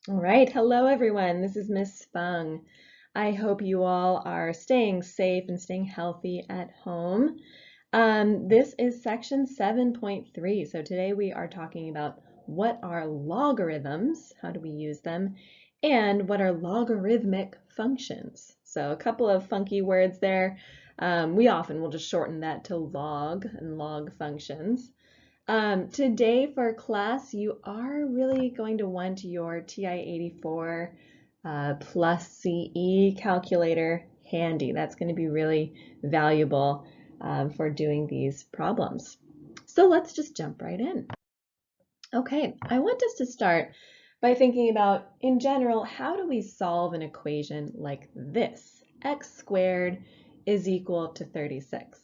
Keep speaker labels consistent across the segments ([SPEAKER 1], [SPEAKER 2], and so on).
[SPEAKER 1] All right, hello everyone. This is Miss Fung. I hope you all are staying safe and staying healthy at home. This is section 7.3. So today we are talking about what are logarithms, how do we use them, and what are logarithmic functions. So a couple of funky words there. We often will just shorten that to log and log functions. Today for class, you are really going to want your TI-84 plus CE calculator handy. That's going to be really valuable for doing these problems. So let's just jump right in. Okay, I want us to start by thinking about, in general, how do we solve an equation like this? X squared is equal to 36.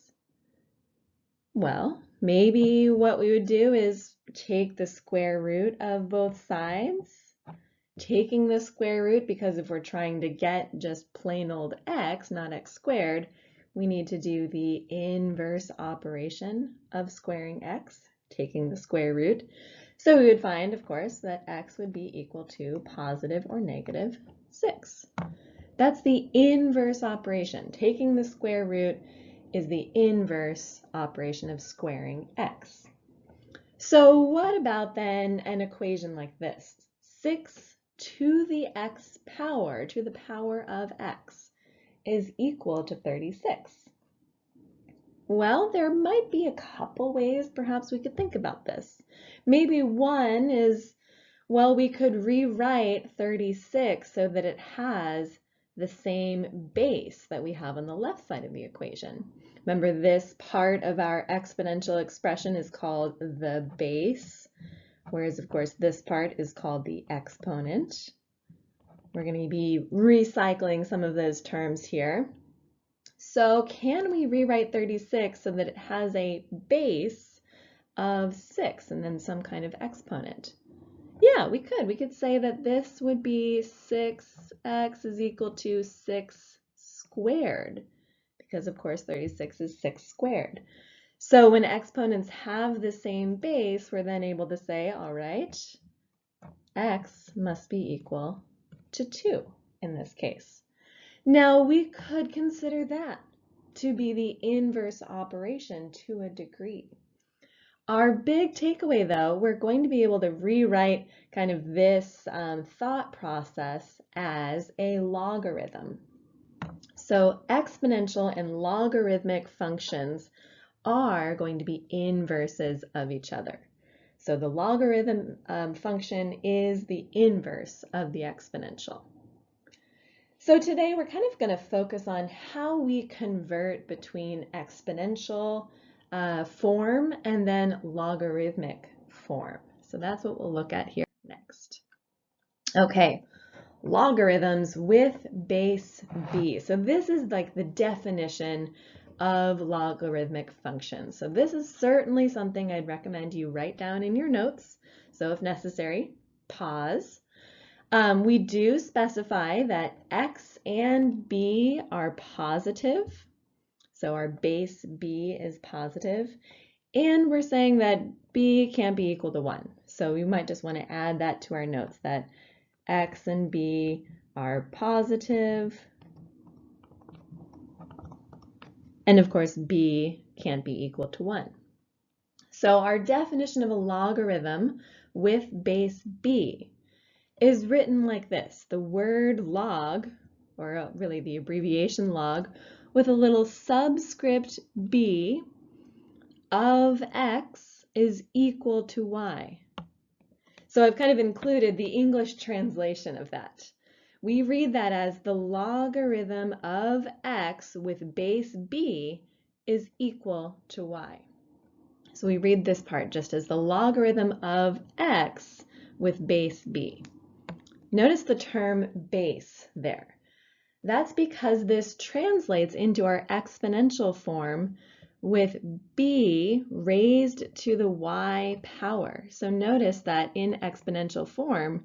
[SPEAKER 1] Well, maybe what we would do is take the square root of both sides. Taking the square root, because if we're trying to get just plain old x, not x squared, we need to do the inverse operation of squaring x, taking the square root. So we would find, of course, that x would be equal to positive or negative 6. That's the inverse operation. Taking the square root is the inverse operation of squaring x. So what about then an equation like this? 6 to the x power, to the power of x, is equal to 36. Well, there might be a couple ways perhaps we could think about this. Maybe one is, well, we could rewrite 36 so that it has the same base that we have on the left side of the equation. Remember, this part of our exponential expression is called the base, whereas, of course, this part is called the exponent. We're going to be recycling some of those terms here. So can we rewrite 36 so that it has a base of 6 and then some kind of exponent? Yeah, we could. We could say that this would be 6x is equal to 6 squared, because of course 36 is 6 squared. So when exponents have the same base, we're then able to say, all right, x must be equal to 2 in this case. Now we could consider that to be the inverse operation to a degree. Our big takeaway, though, we're going to be able to rewrite kind of this thought process as a logarithm. So exponential and logarithmic functions are going to be inverses of each other. So the logarithm function is the inverse of the exponential. So today we're kind of going to focus on how we convert between exponential form and then logarithmic form. So that's what we'll look at here next. Okay, logarithms with base b. So this is like the definition of logarithmic functions. So this is certainly something I'd recommend you write down in your notes. So if necessary, pause. We do specify that x and b are positive. So our base b is positive. And we're saying that b can't be equal to 1. So we might just want to add that to our notes, that x and b are positive. And of course, b can't be equal to 1. So our definition of a logarithm with base b is written like this. The word log, or really the abbreviation log, with a little subscript b of x is equal to y. So I've kind of included the English translation of that. We read that as the logarithm of x with base b is equal to y. So we read this part just as the logarithm of x with base b. Notice the term base there. That's because this translates into our exponential form with b raised to the y power. So notice that in exponential form,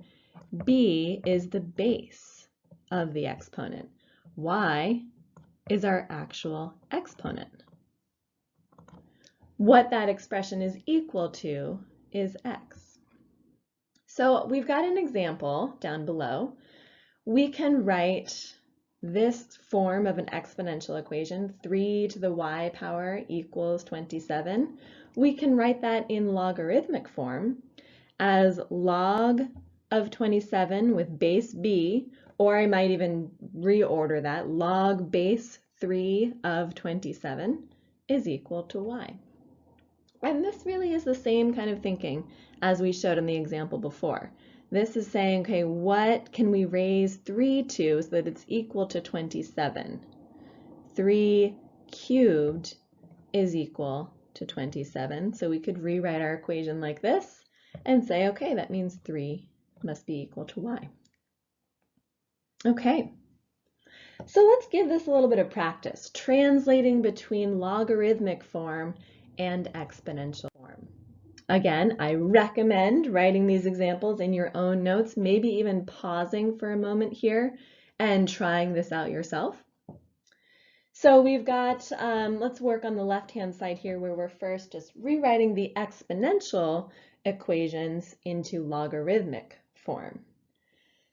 [SPEAKER 1] b is the base of the exponent. Y is our actual exponent. What that expression is equal to is x. So we've got an example down below. We can write this form of an exponential equation, 3 to the y power equals 27. We can write that in logarithmic form as log of 27 with base b, or I might even reorder that, log base 3 of 27 is equal to y. And this really is the same kind of thinking as we showed in the example before. This is saying, okay, what can we raise 3 to so that it's equal to 27? 3 cubed is equal to 27. So we could rewrite our equation like this and say, okay, that means 3 must be equal to y. Okay, so let's give this a little bit of practice, translating between logarithmic form and exponential form. Again, I recommend writing these examples in your own notes, maybe even pausing for a moment here and trying this out yourself. So we've got, let's work on the left-hand side here where we're first just rewriting the exponential equations into logarithmic form.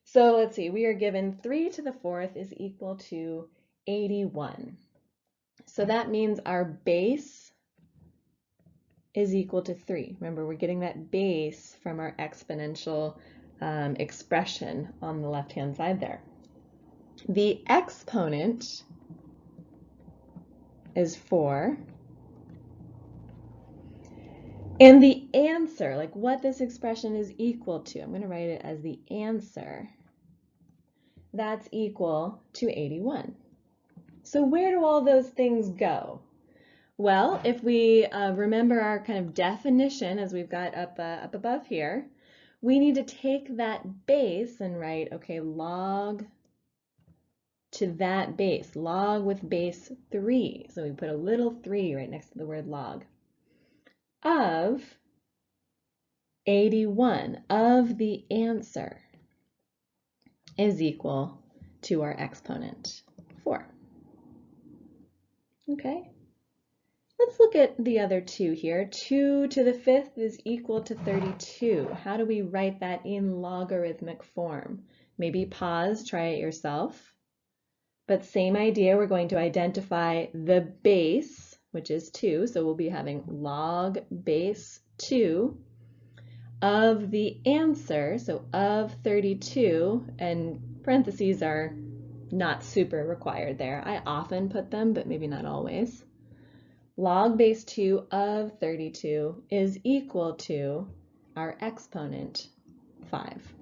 [SPEAKER 1] So let's see, we are given 3 to the 4th is equal to 81. So that means our base is equal to 3. Remember, we're getting that base from our exponential expression on the left-hand side there. The exponent is 4. And the answer, like what this expression is equal to, I'm going to write it as the answer, that's equal to 81. So where do all those things go? Well, if we remember our kind of definition as we've got up above here, we need to take that base and write, okay, log to that base, log with base 3. So we put a little 3 right next to the word log, of 81, of the answer, is equal to our exponent, 4. Okay. Let's look at the other two here. 2 to the 5th is equal to 32. How do we write that in logarithmic form? Maybe pause, try it yourself. But same idea, we're going to identify the base, which is 2. So we'll be having log base 2 of the answer, so of 32, and parentheses are not super required there. I often put them, but maybe not always. Log base 2 of 32 is equal to our exponent, 5.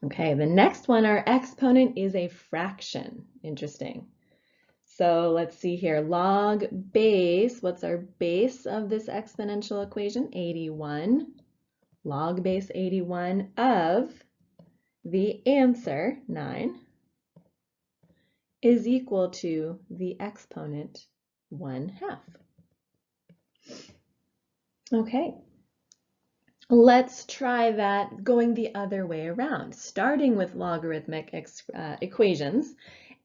[SPEAKER 1] Okay, the next one, our exponent is a fraction. Interesting. So let's see here, log base, what's our base of this exponential equation? 81. Log base 81 of the answer, 9, is equal to the exponent, 1/2. Okay, let's try that going the other way around, starting with logarithmic equations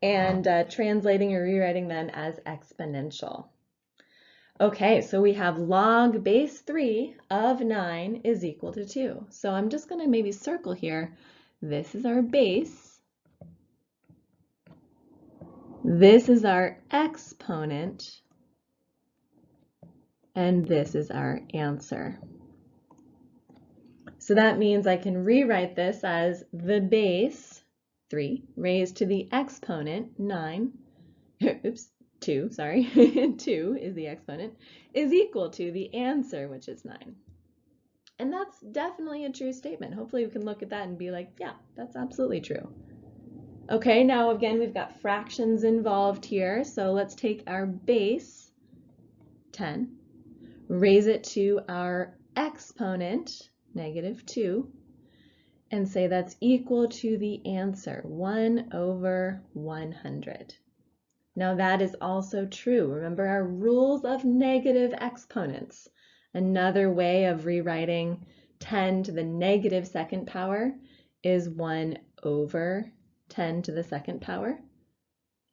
[SPEAKER 1] and translating or rewriting them as exponential. Okay, so we have log base 3 of 9 is equal to 2. So I'm just going to maybe circle here. This is our base. This is our exponent. And this is our answer. So that means I can rewrite this as the base, 3, raised to the exponent, 9, oops, 2, sorry, 2 is the exponent, is equal to the answer, which is 9. And that's definitely a true statement. Hopefully we can look at that and be like, yeah, that's absolutely true. Okay, now again, we've got fractions involved here. So let's take our base, 10, raise it to our exponent, -2, and say that's equal to the answer, 1/100. Now that is also true. Remember our rules of negative exponents. Another way of rewriting 10 to the -2nd power is 1/10 to the 2nd power.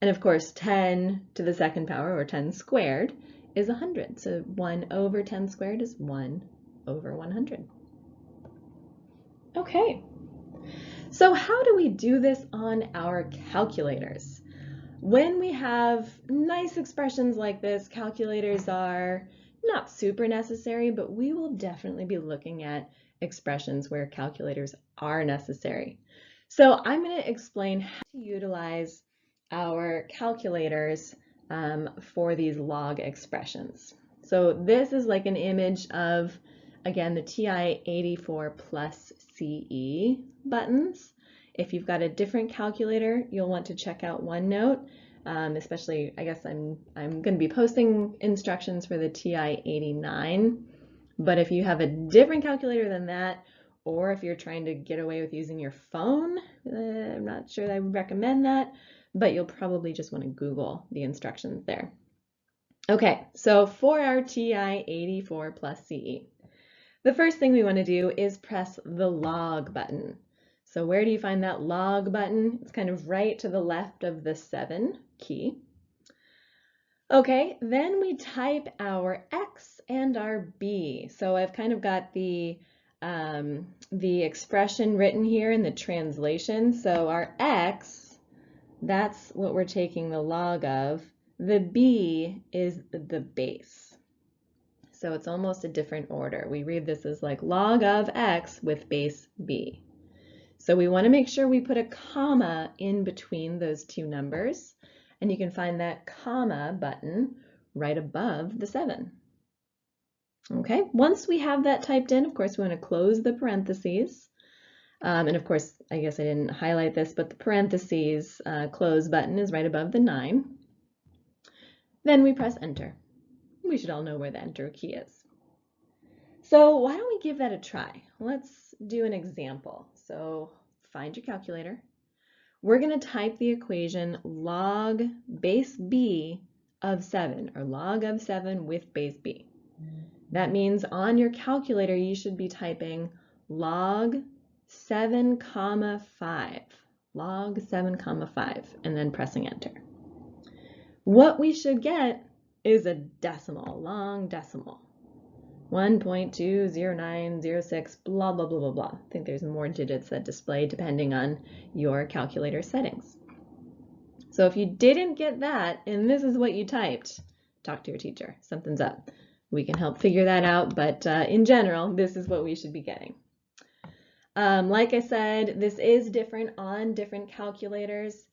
[SPEAKER 1] And of course, 10 to the 2nd power, or 10 squared, is 100. So 1/10 squared is 1/100. Okay, so how do we do this on our calculators? When we have nice expressions like this, calculators are not super necessary, but we will definitely be looking at expressions where calculators are necessary. So I'm going to explain how to utilize our calculators for these log expressions. So this is like an image of, again, the TI-84 plus CE buttons. If you've got a different calculator, you'll want to check out OneNote. Especially, I guess I'm going to be posting instructions for the TI-89, but if you have a different calculator than that, or if you're trying to get away with using your phone, I'm not sure that I would recommend that, but you'll probably just want to Google the instructions there. Okay, so for our TI-84 plus CE, the first thing we want to do is press the log button. So where do you find that log button? It's kind of right to the left of the 7 key. Okay, then we type our X and our B. So I've kind of got the expression written here in the translation. So our X, that's what we're taking the log of. The B is the base. So it's almost a different order. We read this as like log of X with base B. So we want to make sure we put a comma in between those two numbers, and you can find that comma button right above the 7. Okay, once we have that typed in, of course, we want to close the parentheses. And of course, I guess I didn't highlight this, but the parentheses close button is right above the 9. Then we press enter. We should all know where the enter key is. So why don't we give that a try? Let's do an example. So find your calculator. We're going to type the equation log base b of 7, or log of 7 with base b. That means on your calculator you should be typing log 7 comma 5, log 7 comma 5, and then pressing enter. What we should get is a decimal, long decimal. 1.20906, blah, blah, blah, blah, blah. I think there's more digits that display depending on your calculator settings. So if you didn't get that, and this is what you typed, talk to your teacher. Something's up. We can help figure that out, but in general, this is what we should be getting. Like I said, this is different on different calculators.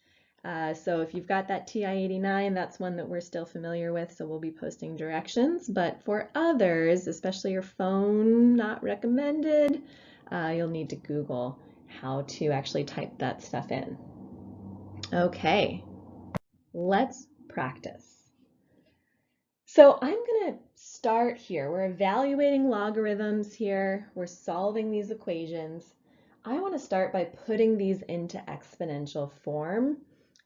[SPEAKER 1] So if you've got that TI-89, that's one that we're still familiar with, so we'll be posting directions. But for others, especially your phone, not recommended, you'll need to Google how to actually type that stuff in. Okay, let's practice. So I'm going to start here. We're evaluating logarithms here. We're solving these equations. I want to start by putting these into exponential form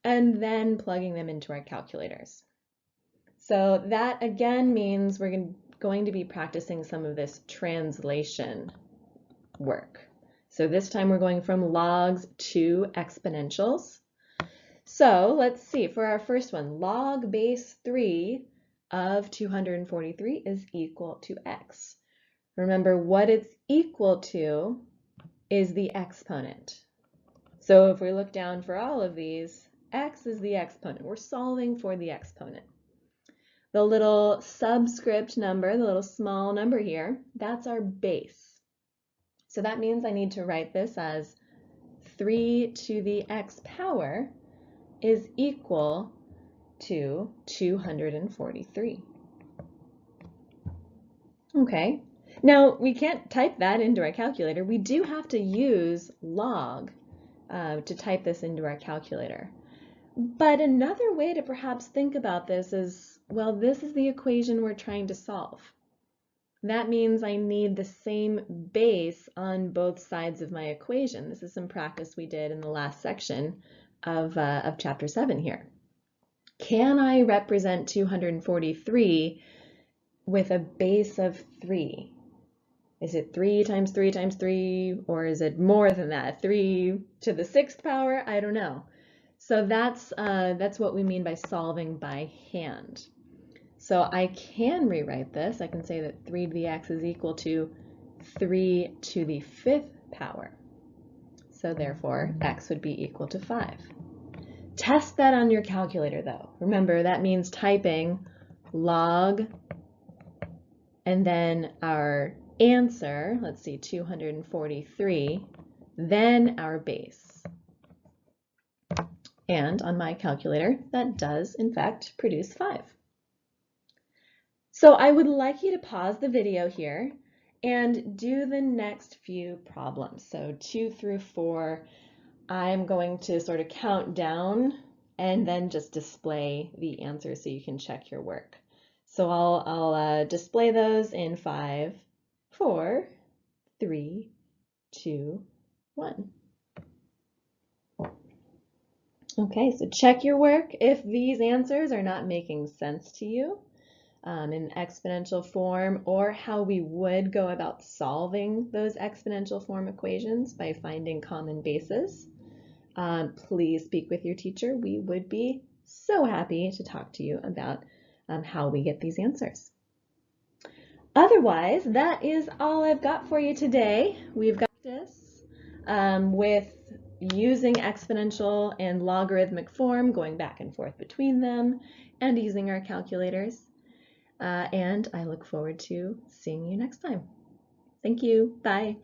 [SPEAKER 1] and then plugging them into our calculators. So that again means we're going to be practicing some of this translation work. So this time we're going from logs to exponentials. So let's see, for our first one, log base 3 of 243 is equal to x. Remember, what it's equal to is the exponent. So if we look down for all of these, x is the exponent. We're solving for the exponent. The little subscript number, the little small number here, that's our base. So that means I need to write this as 3 to the x power is equal to 243. Okay, now we can't type that into our calculator. We do have to use log to type this into our calculator. But another way to perhaps think about this is, well, this is the equation we're trying to solve. That means I need the same base on both sides of my equation. This is some practice we did in the last section of chapter 7 here. Can I represent 243 with a base of 3? Is it 3 times 3 times 3, or is it more than that? 3 to the 6th power? I don't know. So that's what we mean by solving by hand. So I can rewrite this. I can say that 3 to the x is equal to 3 to the 5th power. So therefore, x would be equal to 5. Test that on your calculator though. Remember, that means typing log and then our answer, let's see, 243, then our base. And on my calculator, that does in fact produce 5. So I would like you to pause the video here and do the next few problems. So 2 through 4, I'm going to sort of count down and then just display the answer so you can check your work. So I'll display those in 5, 4, 3, 2, 1. Okay, so check your work if these answers are not making sense to you in exponential form, or how we would go about solving those exponential form equations by finding common bases. Please speak with your teacher. We would be so happy to talk to you about how we get these answers. Otherwise, that is all I've got for you today. We've got this with using exponential and logarithmic form, going back and forth between them, and using our calculators. And I look forward to seeing you next time. Thank you. Bye.